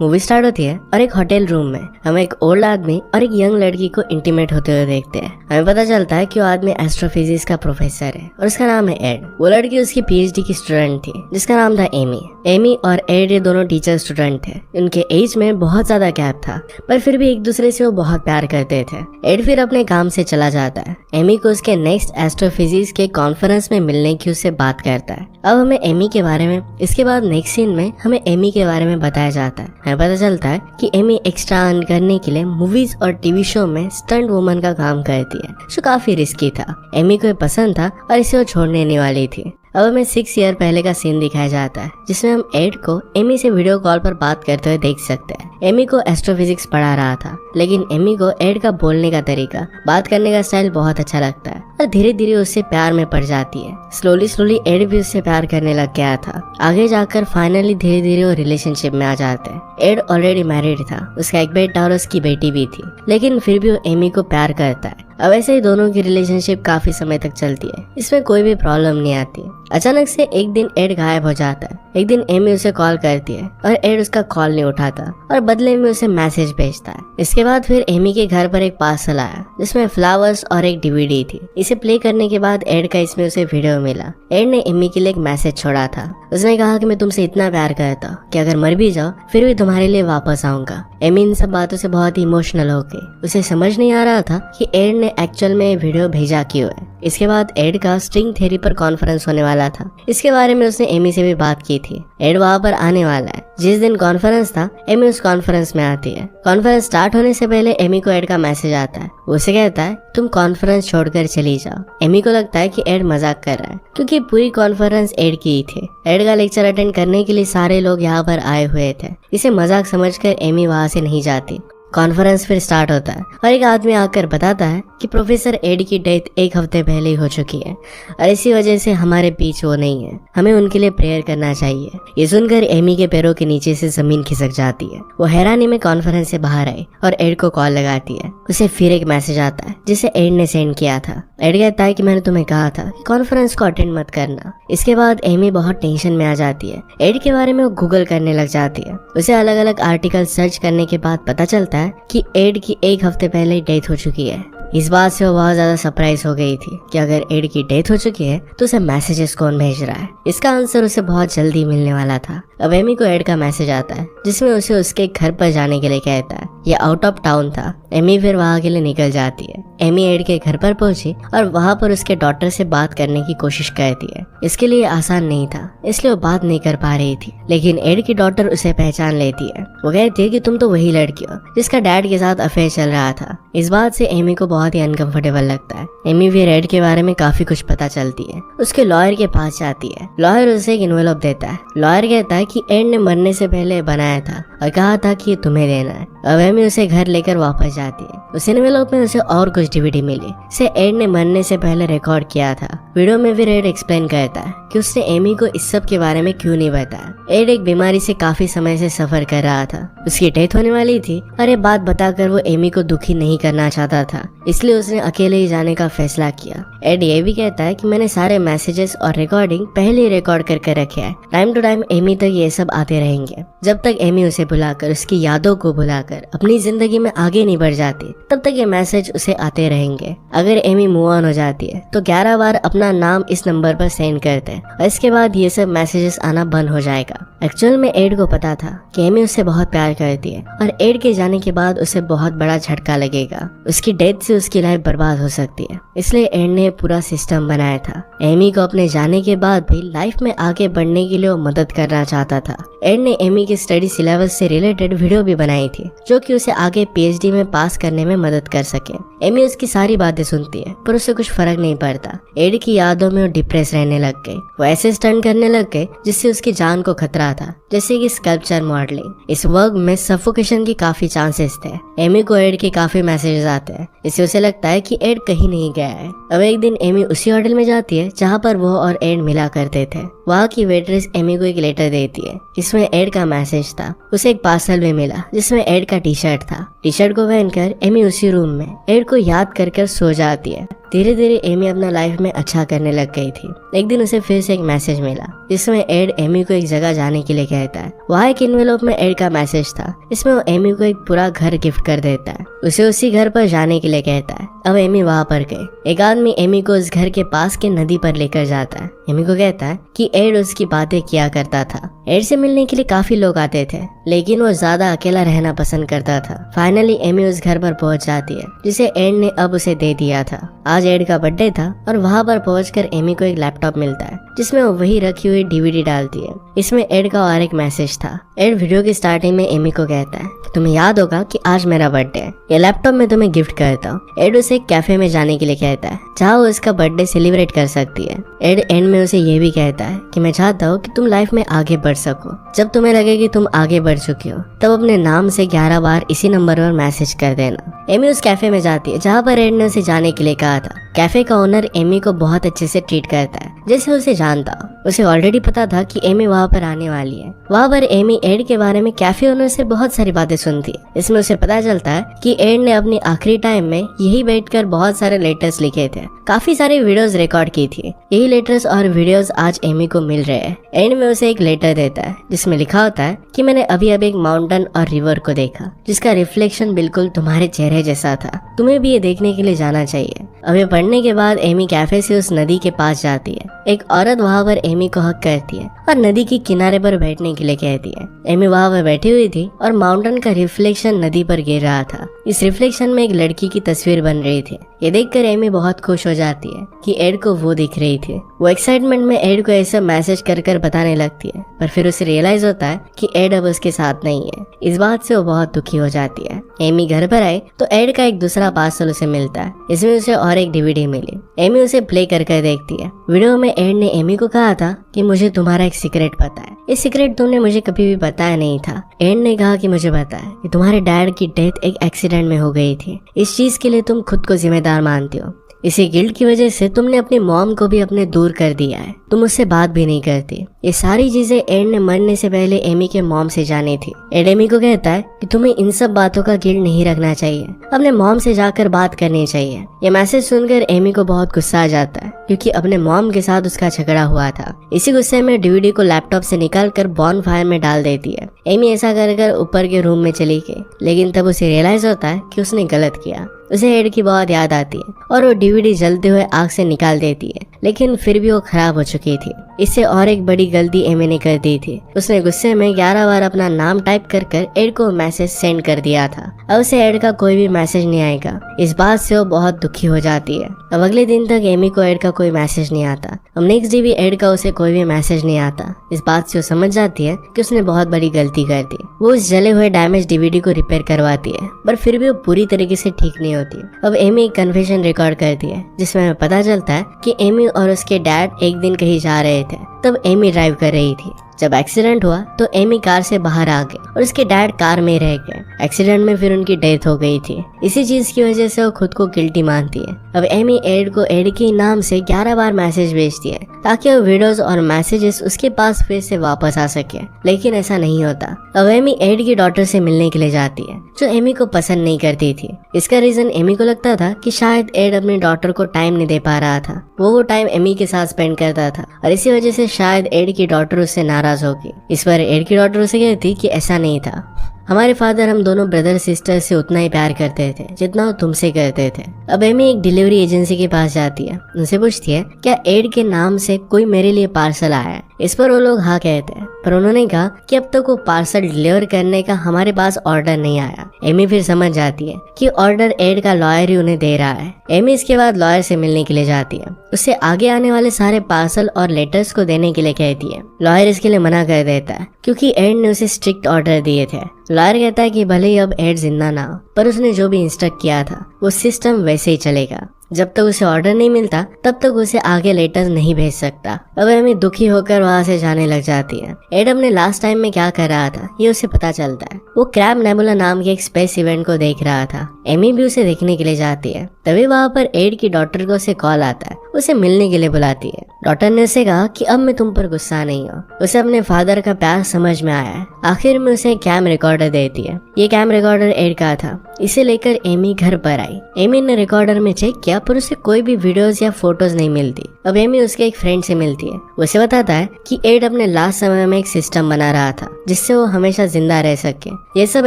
Movie start होती है और एक होटल रूम में हम एक ओल्ड आदमी और एक यंग लड़की को इंटीमेट होते हुए देखते हैं। हमें पता चलता है कि वो आदमी एस्ट्रोफिजिक्स का प्रोफेसर है और उसका नाम है एड। वो लड़की उसकी पीएचडी की स्टूडेंट थी जिसका नाम था एमी। एमी और एड ये दोनों टीचर स्टूडेंट थे। उनके एज में बहुत ज्यादा गैप था पर फिर भी एक दूसरे से वो बहुत प्यार करते थे। एड फिर अपने काम से चला जाता है। एमी को उसके नेक्स्ट एस्ट्रोफिजिक्स के कॉन्फ्रेंस में मिलने की उससे बात करता है। अब हमें एमी के बारे में इसके बाद नेक्स्ट सीन में हमें एमी के बारे में बताया जाता है। हमें पता चलता है कि एमी एक्स्ट्रा अर्न करने के लिए मूवीज और टीवी शो में स्टंट वुमन का काम करती है जो काफी रिस्की था। एमी को ये पसंद था और इसे वो छोड़ने नहीं वाली थी। अब हमें 6 ईयर पहले का सीन दिखाया जाता है जिसमें हम एड को एमी से वीडियो कॉल पर बात करते हुए देख सकते हैं। एमी को एस्ट्रोफिजिक्स पढ़ा रहा था लेकिन एमी को एड का बोलने का तरीका, बात करने का स्टाइल बहुत अच्छा लगता है और धीरे धीरे उससे प्यार में पड़ जाती है। स्लोली एड भी उससे प्यार करने लग गया था। आगे जाकर फाइनली धीरे धीरे वो रिलेशनशिप में आ जाते हैं। एड ऑलरेडी मैरिड था, उसका एक बेटा और उसकी बेटी भी थी, लेकिन फिर भी वो एमी को प्यार करता है। अब ऐसे ही दोनों की रिलेशनशिप काफी समय तक चलती है, इसमें कोई भी प्रॉब्लम नहीं आती। अचानक से एक दिन एड गायब हो जाता है। एक दिन एमी उसे कॉल करती है और एड उसका कॉल नहीं उठाता और बदले में उसे मैसेज भेजता है। इसके बाद फिर एमी के घर पर एक पार्सल आया जिसमें फ्लावर्स और एक डीवीडी थी। इसे प्ले करने के बाद एड का इसमें उसे वीडियो मिला। एड ने एमी के लिए एक मैसेज छोड़ा था। उसने कहा कि मैं तुमसे इतना प्यार करता हूँ कि अगर मर भी जाओ फिर भी तुम्हारे लिए वापस आऊंगा। एमी इन सब बातों से बहुत ही इमोशनल हो गई। उसे समझ नहीं आ रहा था कि एड ने एक्चुअल में वीडियो भेजा क्यों है। इसके बाद एड का स्ट्रिंग थ्योरी पर कॉन्फ्रेंस होने वाला था। इसके बारे में उसने एमी से भी बात की थी। एड वहाँ पर आने वाला है। जिस दिन कॉन्फ्रेंस था एमी उस कॉन्फ्रेंस में आती है। कॉन्फ्रेंस स्टार्ट होने से पहले एमी को एड का मैसेज आता है। उसे कहता है तुम कॉन्फ्रेंस छोड़कर चली जाओ। एमी को लगता है कि एड मजाक कर रहा है क्योंकि पूरी कॉन्फ्रेंस एड की ही थी। एड का लेक्चर अटेंड करने के लिए सारे लोग यहाँ पर आए हुए थे। इसे मजाक समझकर एमी वहाँ से नहीं जाती। कॉन्फ्रेंस फिर स्टार्ट होता है और एक आदमी आकर बताता है कि प्रोफेसर एड की डेथ 1 हफ्ते पहले ही हो चुकी है और इसी वजह से हमारे बीच वो नहीं है। हमें उनके लिए प्रेयर करना चाहिए। ये सुनकर एमी के पैरों के नीचे से जमीन खिसक जाती है। वो हैरानी में कॉन्फ्रेंस से बाहर आई और एड को कॉल लगाती है। उसे फिर एक मैसेज आता है जिसे एड ने सेंड किया था। एड कहता है कि मैंने तुम्हें कहा था कि कॉन्फ्रेंस को अटेंड मत करना। इसके बाद एमी बहुत टेंशन में आ जाती है। एड के बारे में वो गूगल करने लग जाती है। उसे अलग अलग आर्टिकल सर्च करने के बाद पता चलता है कि एड की 1 हफ्ते पहले ही डेथ हो चुकी है। इस बात से वो बहुत ज्यादा सरप्राइज हो गई थी कि अगर एड की डेथ हो चुकी है तो उसे मैसेजेस कौन भेज रहा है। इसका आंसर उसे बहुत जल्दी मिलने वाला था। अब एमी को एड का मैसेज आता है जिसमें उसे उसके घर पर जाने के लिए कहता है। ये आउट ऑफ टाउन था। एमी फिर वहाँ के लिए निकल जाती है। एमी एड के घर पर पहुंची और वहाँ पर उसके डॉटर से बात करने की कोशिश करती है। इसके लिए आसान नहीं था, इसलिए वो बात नहीं कर पा रही थी, लेकिन एड की डॉटर उसे पहचान लेती है। वो कहती है कि तुम तो वही लड़की हो जिसका डैड के साथ अफेयर चल रहा था। इस बात से एमी को बहुत ही अनकंफर्टेबल लगता है। एमी फिर एड के बारे में काफी कुछ पता चलती है। उसके लॉयर के पास जाती है। लॉयर उसे एक इन्वेलप देता है। लॉयर कहता है कि एड ने मरने से पहले बनाया था और कहा था कि ये तुम्हें देना है। अब एमी उसे घर लेकर वापस जाती है। उस इन्वेलप में उसे और कुछ डीवीडी मिली से एड ने मरने से पहले रिकॉर्ड किया था। वीडियो में फिर एड एक्सप्लेन करता है कि उसने एमी को इस सब के बारे में क्यों नहीं बताया। एड एक बीमारी से काफी समय से सफर कर रहा था। उसकी डेथ होने वाली थी और ये बात बताकर वो एमी को दुखी नहीं करना चाहता था, इसलिए उसने अकेले ही जाने का फैसला किया। एड ये भी कहता है कि मैंने सारे मैसेजेस और रिकॉर्डिंग पहले ही रिकॉर्ड करके रखे हैं। टाइम टू टाइम एमी तक ये सब आते रहेंगे। जब तक एमी उसे बुलाकर, उसकी यादों को बुलाकर अपनी जिंदगी में आगे नहीं बढ़ जाती तब तक ये मैसेज उसे आते रहेंगे। अगर एमी मूव ऑन हो जाती है तो 11 बार अपना नाम इस नंबर पर सेंड करते हैं और इसके बाद ये सब मैसेजेस आना बंद हो जाएगा। एक्चुअल में एड को पता था कि एमी उससे बहुत प्यार करती है और एड के जाने के बाद उसे बहुत बड़ा झटका लगेगा। उसकी डेथ से उसकी लाइफ बर्बाद हो सकती है, इसलिए एड ने पूरा सिस्टम बनाया था। एमी को अपने जाने के बाद भी लाइफ में आगे बढ़ने के लिए वो मदद करना चाहता था। एड ने एमी के स्टडी सिलेबस से रिलेटेड वीडियो भी बनाई थी जो कि उसे आगे पीएचडी में पास करने में मदद कर सके। एमी उसकी सारी बातें सुनती है पर उसे कुछ फर्क नहीं पड़ता। एड की यादों में वो डिप्रेस रहने लग गई। वो ऐसे स्टंट करने लग गए जिससे उसकी जान को खतरा था, जैसे कि स्कल्पचर मॉडलिंग। इस वर्क में सफोकेशन की काफी चांसेस थे। एमी को एड के काफी मैसेजेस आते हैं, इससे उसे लगता है कि एड कहीं नहीं गया है। अब एक दिन एमी उसी होटल में जाती है जहाँ पर वो और एड मिला करते थे। वहाँ की वेट्रेस एमी को एक लेटर देती है जिसमें एड का मैसेज था। उसे एक पार्सल भी मिला जिसमें एड का टी शर्ट था। टी शर्ट को पहनकर एमी उसी रूम में एड को याद कर सो जाती है। धीरे धीरे एमी अपना लाइफ में अच्छा करने लग गई थी। एक दिन उसे फिर से एक मैसेज मिला जिसमें एड एमी को एक जगह जाने के लिए कहता है। वहाँ एक इन्वेलॉप में एड का मैसेज था। इसमें वो एमी को एक पूरा घर गिफ्ट कर देता है। उसे उसी घर पर जाने के लिए कहता है। अब एमी वहाँ पर गई। एक आदमी एमी को उस घर के पास के नदी पर लेकर जाता है। एमी को कहता है कि एड उसकी बातें किया करता था। एड से मिलने के लिए काफी लोग आते थे, लेकिन वो ज्यादा अकेला रहना पसंद करता था। फाइनली एमी उस घर पर पहुंच जाती है जिसे एड ने अब उसे दे दिया था। आज एड का बर्थडे था और वहाँ पर पहुंचकर एमी को एक लैपटॉप मिलता है जिसमें वो वही रखी हुई डीवीडी डालती है। इसमें एड का और एक मैसेज था। एड वीडियो की स्टार्टिंग में एमी को कहता है कि तुम्हें याद होगा कि आज मेरा बर्थडे है, ये लैपटॉप मैं तुम्हें गिफ्ट करता हूँ। एड उसे एक कैफे में जाने के लिए कहता है जहाँ वो इसका बर्थडे सेलिब्रेट कर सकती है। एड एंड में उसे ये भी कहता है कि मैं चाहता हूँ कि तुम लाइफ में आगे बढ़ सको। जब तुम्हें लगे कि तुम आगे बढ़ चुकी हो तब अपने नाम से 11 बार इसी नंबर पर मैसेज कर देना। एमी उस कैफे में जाती है जहाँ पर एड ने उसे जाने के लिए कहा था। कैफे का ओनर एमी को बहुत अच्छे से ट्रीट करता है जैसे उसे जानता। उसे ऑलरेडी पता था कि एमी वहाँ पर आने वाली है। वहाँ पर एमी एड के बारे में कैफे ओनर से बहुत सारी बातें सुनती है। इसमें उसे पता चलता है कि एड ने अपनी आखिरी टाइम में यही बैठकर बहुत सारे लेटर्स लिखे थे, काफी सारे वीडियोस रिकॉर्ड की थी। यही लेटर्स और वीडियोस आज एमी को मिल रहे हैं। एंड में उसे एक लेटर देता है जिसमें लिखा होता है कि मैंने अभी एक माउंटेन और रिवर को देखा जिसका रिफ्लेक्शन बिल्कुल तुम्हारे चेहरे जैसा था। तुम्हें भी ये देखने के लिए जाना चाहिए। अभी पढ़ने के बाद एमी कैफे से उस नदी के पास जाती है। एक औरत वहाँ पर एमी को हक करती है और नदी के किनारे पर बैठने के लिए कहती है। एमी वहाँ पर बैठी हुई थी और माउंटेन का रिफ्लेक्शन नदी पर गिर रहा था। इस रिफ्लेक्शन में एक लड़की की तस्वीर बन रही थी। ये देखकर एमी बहुत खुश हो जाती है कि एड को वो दिख रही थी। वो एक्साइटमेंट में एड को ऐसा मैसेज कर बताने लगती है, पर फिर उसे रियलाइज होता है कि एड अब उसके साथ नहीं है। इस बात से वो बहुत दुखी हो जाती है। एमी घर पर आई तो एड का एक दूसरा पार्सल उसे मिलता है। इसमें उसे और एक डीवीडी मिली। एमी उसे प्ले कर देखती है। वीडियो में एड ने एमी को कहा था कि मुझे तुम्हारा एक सीक्रेट पता है। ये सीक्रेट तुमने मुझे कभी भी बताया नहीं था। एड ने कहा कि मुझे पता है कि तुम्हारे डैड की डेथ एक एक्सीडेंट में हो गई थी। इस चीज के लिए तुम खुद को जिम्मेदार मानती हो। इसी गिल्ट की वजह से तुमने अपनी मॉम को भी अपने दूर कर दिया है। तुम उससे बात भी नहीं करती। ये सारी चीजें एड ने मरने से पहले एमी के मॉम से जानी थी। एड एमी को कहता है कि तुम्हें इन सब बातों का गिल्ट नहीं रखना चाहिए, अपने मॉम से जाकर बात करनी चाहिए। ये मैसेज सुनकर एमी को बहुत गुस्सा आ जाता है क्योंकि अपने मॉम के साथ उसका झगड़ा हुआ था। इसी गुस्से में डीवीडी को लैपटॉप से निकाल कर बॉन फायर में डाल देती है। एमी ऐसा कर ऊपर के रूम में चली गई, लेकिन तब उसे रियलाइज होता है कि उसने गलत किया। उसे एड की बहुत याद आती है और वो डीवीडी जलते हुए आग से निकाल देती है, लेकिन फिर भी वो खराब हो चुकी थी। इससे और एक बड़ी गलती एमी ने कर दी थी। उसने गुस्से में 11 बार अपना नाम टाइप कर एड को मैसेज सेंड कर दिया था। अब उसे एड का कोई भी मैसेज नहीं आएगा। इस बात से वो बहुत दुखी हो जाती है। अब अगले दिन तक एमी को एड का कोई मैसेज नहीं आता। अब नेक्स्ट डे भी एड का उसे कोई भी मैसेज नहीं आता। इस बात से वो समझ जाती है कि उसने बहुत बड़ी गलती कर दी। वो उस जले हुए डैमेज डीवीडी को रिपेयर करवाती है, पर फिर भी वो पूरी तरीके से ठीक नहीं होती। अब एमी एक कन्फेशन रिकॉर्ड करती है जिसमें हमें पता चलता है कि एमी और उसके डैड एक दिन कहीं जा रहे थे। तब एमी ड्राइव कर रही थी। जब एक्सीडेंट हुआ तो एमी कार से बाहर आ गए और उसके डैड कार में रह गए। एक्सीडेंट में फिर उनकी डेथ हो गई थी। इसी चीज की वजह से वो खुद को गिल्टी मानती है। अब एमी एड को एड के नाम से 11 बार मैसेज भेजती है ताकि वो वीडियोस और मैसेजेस उसके पास फिर से वापस आ सके, लेकिन ऐसा नहीं होता। अब एमी एड की डॉटर से मिलने के लिए जाती है जो एमी को पसंद नहीं करती थी। इसका रीजन एमी को लगता था कि शायद एड अपनी डॉटर को टाइम नहीं दे पा रहा था। वो टाइम एमी के साथ स्पेंड करता था और इसी वजह से शायद एड की डॉटर उससे नाराज होगी। इस पर एड की डॉटर उसे कहती कि ऐसा नहीं था, हमारे फादर हम दोनों ब्रदर सिस्टर से उतना ही प्यार करते थे जितना वो तुमसे करते थे। अब एमी एक डिलीवरी एजेंसी के पास जाती है। उनसे पूछती है क्या एड के नाम से कोई मेरे लिए पार्सल आया है। इस पर वो लोग हाँ कहते हैं, पर उन्होंने कहा कि अब तक वो पार्सल डिलीवर करने का हमारे पास ऑर्डर नहीं आया। एमी फिर समझ जाती है कि ऑर्डर एड का लॉयर ही उन्हें दे रहा है। एमी इसके बाद लॉयर से मिलने के लिए जाती है। उससे आगे आने वाले सारे पार्सल और लेटर्स को देने के लिए कहती है। लॉयर इसके लिए मना कर देता है क्योंकि एड ने उसे स्ट्रिक्ट ऑर्डर दिए थे। लॉयर कहता है कि भले ही अब एड जिंदा ना हो, पर उसने जो भी इंस्ट्रक्ट किया था वो सिस्टम वैसे ही चलेगा। जब तक उसे ऑर्डर नहीं मिलता तब तक उसे आगे लेटर्स नहीं भेज सकता। अब एमी दुखी होकर वहाँ से जाने लग जाती है। एड अपने लास्ट टाइम में क्या कर रहा था ये उसे पता चलता है। वो क्रैब नेबुला नाम के एक स्पेस इवेंट को देख रहा था। एमी भी उसे देखने के लिए जाती है। तभी वहाँ पर एड की डॉटर को उसे कॉल आता है उसे मिलने के लिए बुलाती है। डॉटर ने उसे कहा कि अब मैं तुम पर गुस्सा नहीं हूँ। उसे अपने फादर का प्यार समझ में आया है। आखिर में उसे कैम रिकॉर्डर देती है। ये कैम रिकॉर्डर एड का था। इसे लेकर एमी घर पर आई। एमी ने रिकॉर्डर में चेक किया पर उसे कोई भी वीडियोस या फोटोज नहीं मिलती। अब एमी उसके एक फ्रेंड से मिलती है। उसे बताता है कि एड अपने लास्ट समय में एक सिस्टम बना रहा था जिससे वो हमेशा जिंदा रह सके। ये सब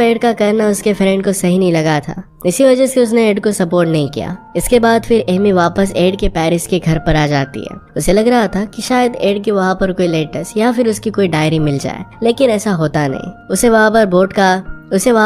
एड का करना उसके फ्रेंड को सही नहीं लगा था, इसी वजह से उसने एड को सपोर्ट नहीं किया। इसके बाद फिर एमी वापस एड के पेरिस के घर पर आ जाती है। उसे लग रहा था कि शायद एड के वहाँ पर कोई लेटर्स या फिर उसकी कोई डायरी मिल जाए, लेकिन ऐसा होता नहीं। उसे वहाँ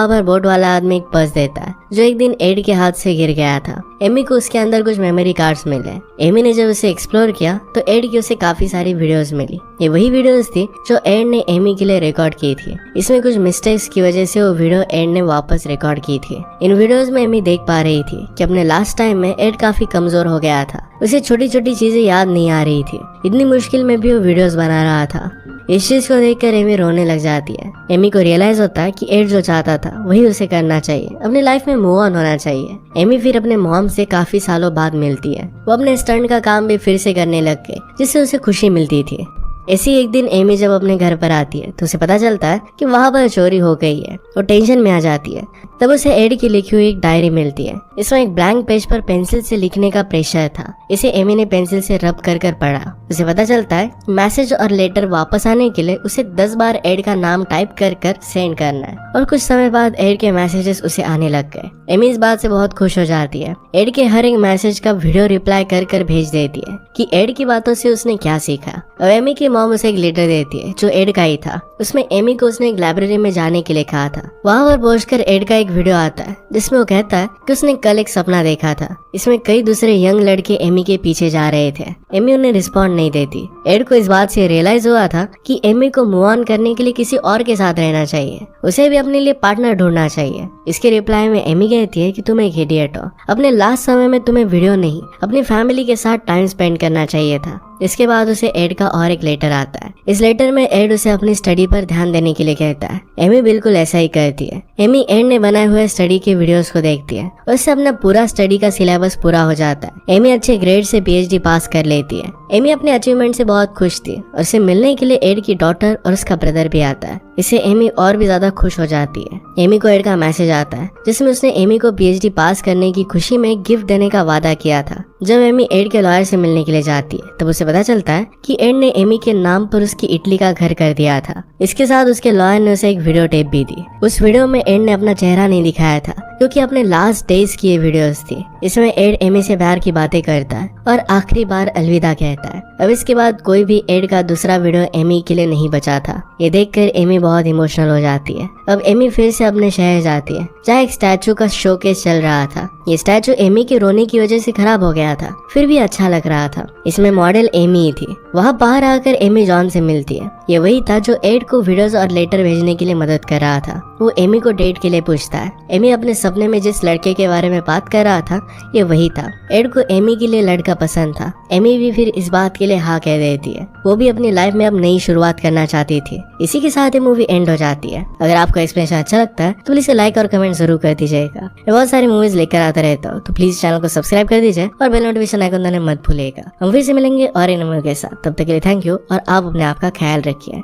पर बोट वाला आदमी एक पर्स देता है जो एक दिन एड के हाथ से गिर गया था। एमी को उसके अंदर कुछ मेमोरी कार्ड्स मिले। एमी ने जब उसे एक्सप्लोर किया तो एड की उसे काफी सारी वीडियोस मिली। ये वही वीडियोस थी जो एड ने एमी के लिए रिकॉर्ड की थी। इसमें कुछ मिस्टेक्स की वजह से वो वीडियो एड ने वापस रिकॉर्ड की थी। इन वीडियोस में एमी देख पा रही थी कि अपने लास्ट टाइम में एड काफी कमजोर हो गया था। उसे छोटी छोटी चीजें याद नहीं आ रही थी। इतनी मुश्किल में भी वो वीडियोस बना रहा था। इस चीज को देखकर एमी रोने लग जाती है। एमी को रियलाइज होता है कि एड जो चाहता था वही उसे करना चाहिए, अपनी लाइफ में मूव ऑन होना चाहिए। एमी फिर अपने मॉम से काफी सालों बाद मिलती है। वो अपने स्टंट का काम भी फिर से करने लग गए जिससे उसे खुशी मिलती थी। ऐसी एक दिन एमी जब अपने घर पर आती है तो उसे पता चलता है कि वहाँ पर चोरी हो गई है। वो टेंशन में आ जाती है। तब उसे एड की लिखी हुई एक डायरी मिलती है। इसमें एक ब्लैंक पेज पर पेंसिल से लिखने का प्रेशर था। इसे एमी ने पेंसिल से रब कर पढ़ा। उसे पता चलता है मैसेज और लेटर वापस आने के लिए उसे 10 बार एड का नाम टाइप कर सेंड करना है। और कुछ समय बाद एड के मैसेजेस उसे आने लग गए। एमी इस बात से बहुत खुश हो जाती है। एड के हर एक मैसेज का वीडियो रिप्लाई कर भेज देती है कि एड की बातों से उसने क्या सीखा। और एमी की मॉम उसे एक लेटर देती है जो एड का ही था। उसमें एमी को उसने एक लाइब्रेरी में जाने के लिए कहा था। वहाँ पर पहुंचकर एड का एक वीडियो आता है जिसमें वो कहता है कि उसने कल एक सपना देखा था। इसमें कई दूसरे यंग लड़के एमी के पीछे जा रहे थे। एमी उन्हें रिस्पॉन्ड नहीं देती। एड को इस बात से रियलाइज हुआ था कि एमी को मूव ऑन करने के लिए किसी और के साथ रहना चाहिए। उसे भी अपने लिए पार्टनर ढूंढना चाहिए। इसके रिप्लाई में एमी कहती है कि तुम एक इडियट हो। अपने लास्ट समय में तुम्हें वीडियो नहीं अपनी फैमिली के साथ टाइम स्पेंड करना चाहिए था। इसके बाद उसे एड का और एक लेटर आता है। इस लेटर में एड उसे अपनी स्टडी पर ध्यान देने के लिए कहता है। एमी बिल्कुल ऐसा ही करती है। एमी एड ने बनाए हुए स्टडी के वीडियोस को देखती है। उससे अपना पूरा स्टडी का सिलेबस पूरा हो जाता है। एमी अच्छे ग्रेड से पीएचडी पास कर लेती है। एमी अपने अचीवमेंट से बहुत खुश थी। उसे मिलने के लिए एड की डॉटर और उसका ब्रदर भी आता है। इससे एमी और भी ज्यादा खुश हो जाती है। एमी को एड का मैसेज आता है जिसमें उसने एमी को पीएचडी पास करने की खुशी में गिफ्ट देने का वादा किया था। जब एमी एड के लॉयर से मिलने के लिए जाती है तब उसे पता चलता है कि एड ने एमी के नाम पर उसकी इटली का घर कर दिया था। इसके साथ उसके लॉयर ने उसे एक वीडियो टेप भी दी। उस वीडियो में एड ने अपना चेहरा नहीं दिखाया था क्योंकि अपने लास्ट डेज की ये वीडियोस थी। इसमें एड एमी से प्यार की बातें करता है और आखिरी बार अलविदा कहता है। अब इसके बाद कोई भी एड का दूसरा वीडियो एमी के लिए नहीं बचा था। ये देखकर एमी बहुत इमोशनल हो जाती है। अब एमी फिर से अपने शहर जाती है जहाँ एक स्टैचू का शोकेस चल रहा था। ये स्टैचू एमी के रोने की वजह से खराब हो गया था, फिर भी अच्छा लग रहा था। इसमें मॉडल एमी ही थी। वहाँ बाहर आकर एमी जॉन से मिलती है। ये वही था जो एड को वीडियोस और लेटर भेजने के लिए मदद कर रहा था। वो एमी को डेट के लिए पूछता है। एमी अपने सपने में जिस लड़के के बारे में बात कर रहा था ये वही था। एड को एमी के लिए लड़का पसंद था। एमी भी फिर इस बात के लिए हाँ कह देती है। वो भी अपनी लाइफ में अब नई शुरुआत करना चाहती थी। इसी के साथ ये मूवी एंड हो जाती है। अगर आपको एक्सप्लेनेशन अच्छा लगता है तो प्लीज लाइक और कमेंट जरूर कर दीजिएगा। मैं बहुत सारी मूवीज लेकर आता रहता हूँ तो प्लीज चैनल को सब्सक्राइब कर दीजिए और बेल नोटिफिकेशन आइकन दबाना मत भूलिएगा। हम फिर से मिलेंगे और इन मूवी के साथ। तब तक के लिए थैंक यू और आप अपने आप का ख्याल रखिए।